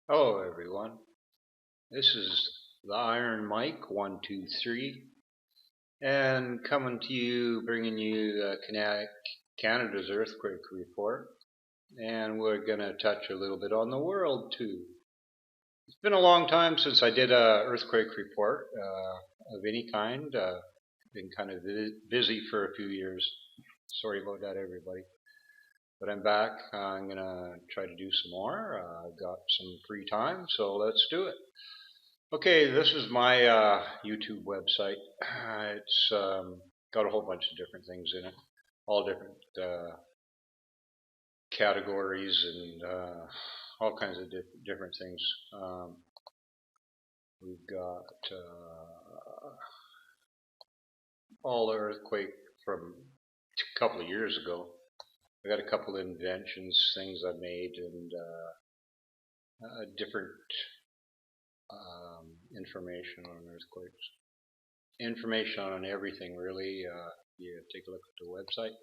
Hello everyone, this is the Iron Mike 123 and coming to you, bringing you Canada's earthquake report, and we're going to touch a little bit on the world too. It's been a long time since I did a earthquake report of any kind. Been kind of busy for a few years. Sorry about that everybody. But I'm back. I'm going to try to do some more. I've got some free time, so let's do it. Okay, this is my YouTube website. It's got a whole bunch of different things in it, all different categories and all kinds of different things. We've got all the earthquake from a couple of years ago. I got a couple of inventions, things I made, and different information on earthquakes. Information on everything, really. You take a look at the website.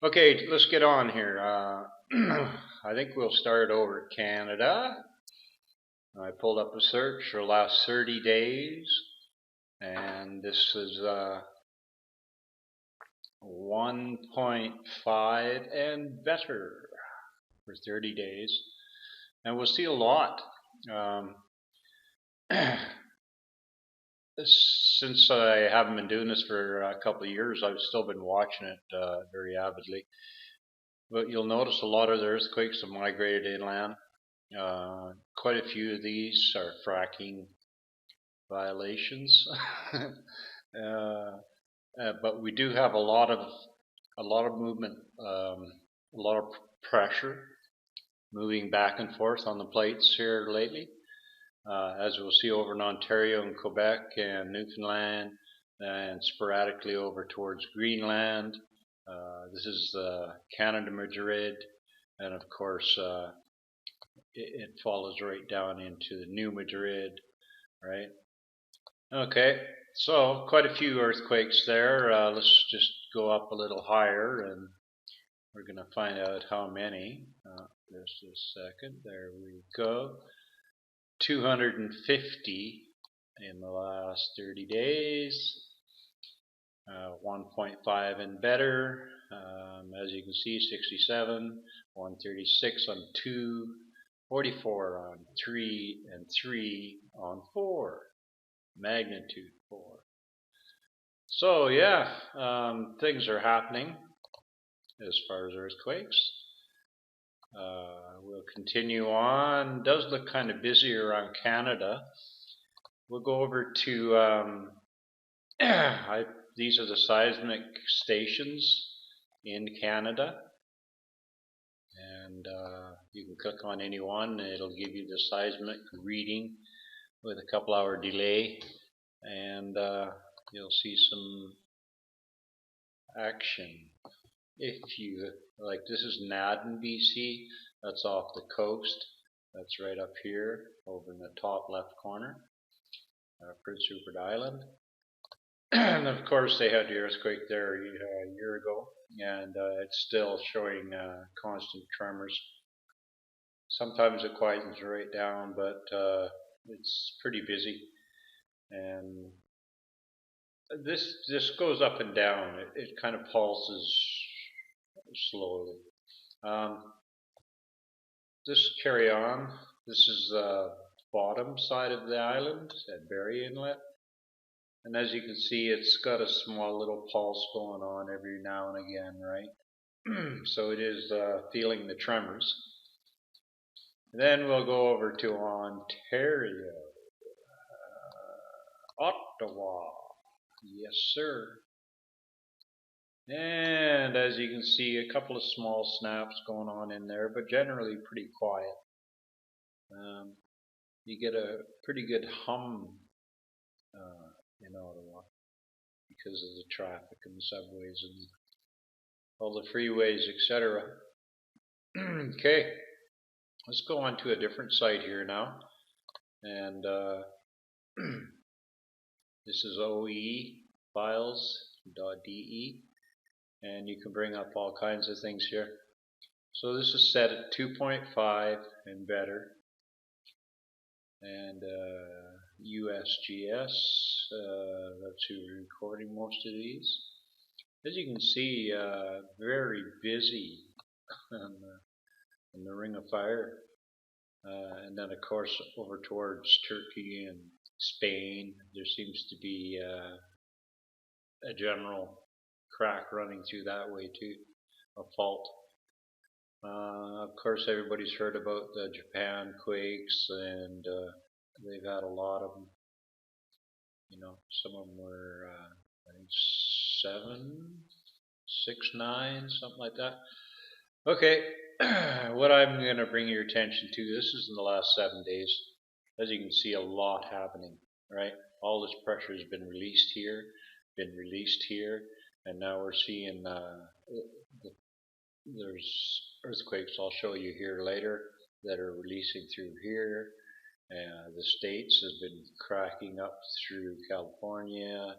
Okay, let's get on here. I think we'll start over at Canada. I pulled up a search for the last 30 days, and this is 1.5 and better for 30 days. And we'll see a lot. Since I haven't been doing this for a couple of years, I've still been watching it very avidly. But you'll notice a lot of the earthquakes have migrated inland. Quite a few of these are fracking violations, but we do have a lot of movement, a lot of pressure moving back and forth on the plates here lately. As we'll see over in Ontario and Quebec and Newfoundland, and sporadically over towards Greenland. This is Canada Madrid, and of course it follows right down into the New Madrid, right? Okay, so quite a few earthquakes there. Let's just go up a little higher, and we're going to find out how many. Just a second. There we go. 250 in the last 30 days. 1.5 and better. As you can see, 67, 136 on 2, 44 on 3, and 3 on 4. Magnitude 4. So yeah, things are happening as far as earthquakes. We'll continue on. It does look kind of busy around Canada. We'll go over to these are the seismic stations in Canada, and you can click on any one and it'll give you the seismic reading with a couple hour delay, and you'll see some action. If you like, this is Naden, BC. That's off the coast. That's right up here over in the top left corner, Prince Rupert Island. And of course they had the earthquake there a year ago, and it's still showing constant tremors. Sometimes it quietens right down, but it's pretty busy. And this goes up and down. It kind of pulses slowly. Just carry on. This is the bottom side of the island at Barry Inlet. And as you can see, it's got a small little pulse going on every now and again, right? So it is feeling the tremors. And then we'll go over to Ontario. Ottawa. Yes, sir. And as you can see, a couple of small snaps going on in there, but generally pretty quiet. You get a pretty good hum in Ottawa because of the traffic and the subways and all the freeways, etc. Okay, let's go on to a different site here now, and this is oefiles.de, and you can bring up all kinds of things here. So this is set at 2.5 and better. and USGS. That's who's recording most of these. As you can see, very busy in the Ring of Fire. And then, of course, over towards Turkey and Spain, there seems to be a general crack running through that way too, a fault. Of course, everybody's heard about the Japan quakes, and they've had a lot of them. You know, some of them were, I think, 7, 6, 9, something like that. Okay, what I'm going to bring your attention to, this is in the last 7 days. As you can see, a lot happening, right? All this pressure has been released here, and now we're seeing there's earthquakes I'll show you here later that are releasing through here. The States has been cracking up through California,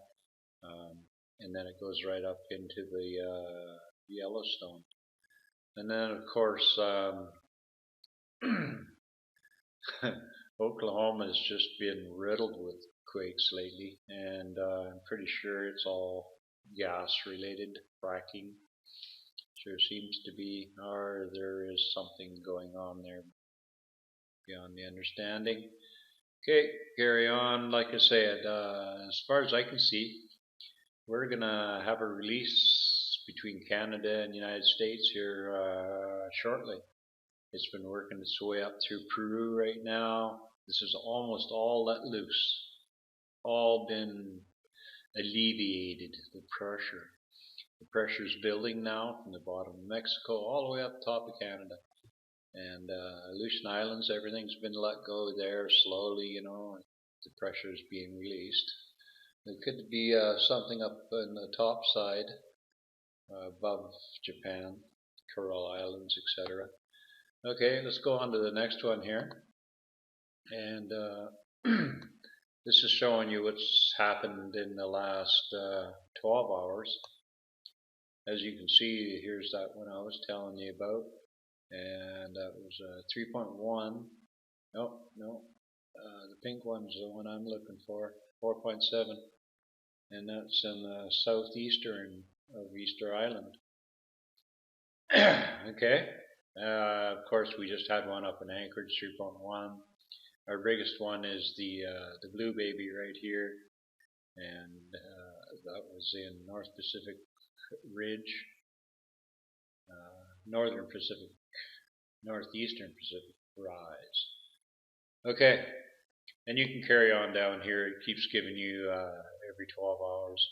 and then it goes right up into the Yellowstone. And then, of course, Oklahoma has just been riddled with quakes lately, and I'm pretty sure it's all gas related, fracking. Sure seems to be, or there is something going on there beyond the understanding. Okay, carry on. Like I said, as far as I can see, we're gonna have a release between Canada and the United States here shortly. It's been working its way up through Peru right now. This is almost all let loose, all been alleviated, the pressure. The pressure is building now from the bottom of Mexico all the way up top of Canada. And Aleutian Islands, everything's been let go there slowly, you know, the pressure is being released. There could be something up in the top side above Japan, Coral Islands, etc. Okay, let's go on to the next one here. And this is showing you what's happened in the last 12 hours. As you can see, here's that one I was telling you about. And that was 3.1. No, the pink one's the one I'm looking for, 4.7. And that's in the southeastern of Easter Island. Okay. Of course, we just had one up in Anchorage, 3.1. Our biggest one is the blue baby right here, and that was in North Pacific Ridge, Northeastern Pacific Rise. Okay, and you can carry on down here. It keeps giving you every 12 hours.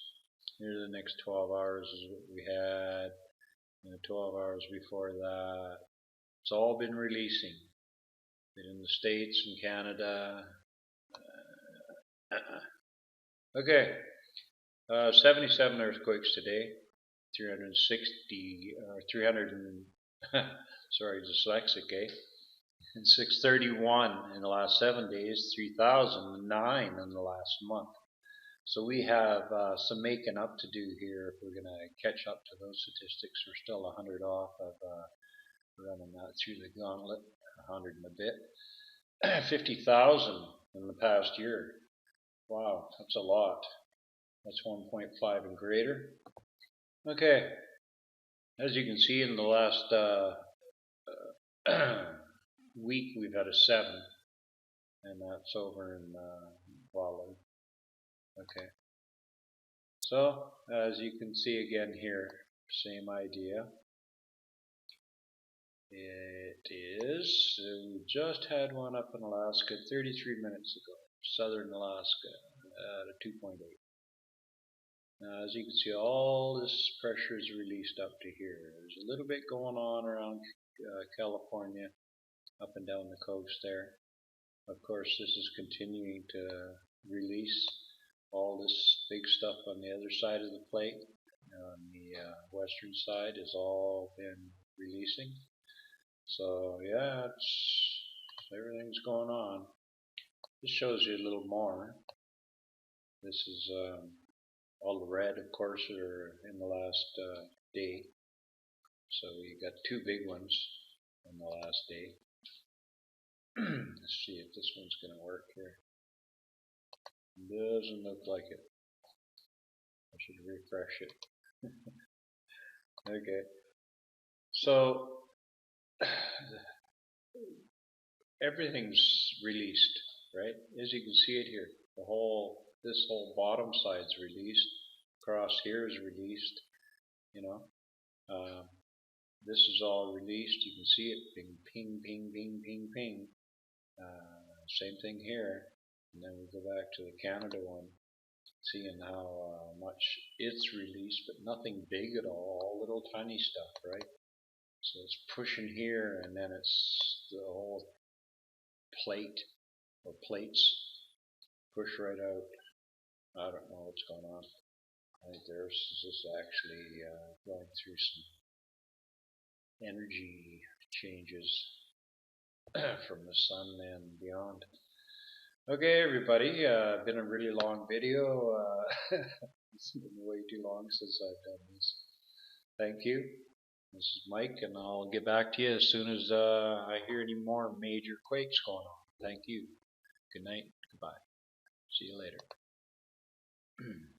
Here's the next 12 hours is what we had, and the 12 hours before that. It's all been releasing. Been in the States and Canada. Okay, 77 earthquakes today, 360, 300 sorry, dyslexic, 631 in the last 7 days, 3,009 in the last month. So we have some making up to do here if we're going to catch up to those statistics. We're still 100 off of running that through the gauntlet, 100 and a bit. 50,000 in the past year. Wow, that's a lot. That's 1.5 and greater. Okay, as you can see in the last week we've had a 7, and that's over in Bali. Okay, so as you can see again here, same idea. It is, we just had one up in Alaska 33 minutes ago, southern Alaska at a 2.8. Now, as you can see, all this pressure is released up to here. There's a little bit going on around California, up and down the coast there. Of course, this is continuing to release. All this big stuff on the other side of the plate, on the western side, has all been releasing. So yeah, everything's going on. This shows you a little more. This is all the red, of course, are in the last day. So we got 2 big ones in the last day. Let's see if this one's going to work here. Doesn't look like it. I should refresh it. Okay. So everything's released, right? As you can see it here, this whole bottom side's released. Across here is released. You know, this is all released. You can see it. Ping, ping, ping, ping, ping, ping. Same thing here. And then we go back to the Canada one, seeing how much it's released, but nothing big at all little tiny stuff, right? So it's pushing here, and then it's the whole plate or plates push right out. I don't know what's going on. I think there's just actually going through some energy changes from the sun and beyond. Okay, everybody, been a really long video. It's been way too long since I've done this. Thank you. This is Mike, and I'll get back to you as soon as I hear any more major quakes going on. Thank you. Good night. Goodbye. See you later.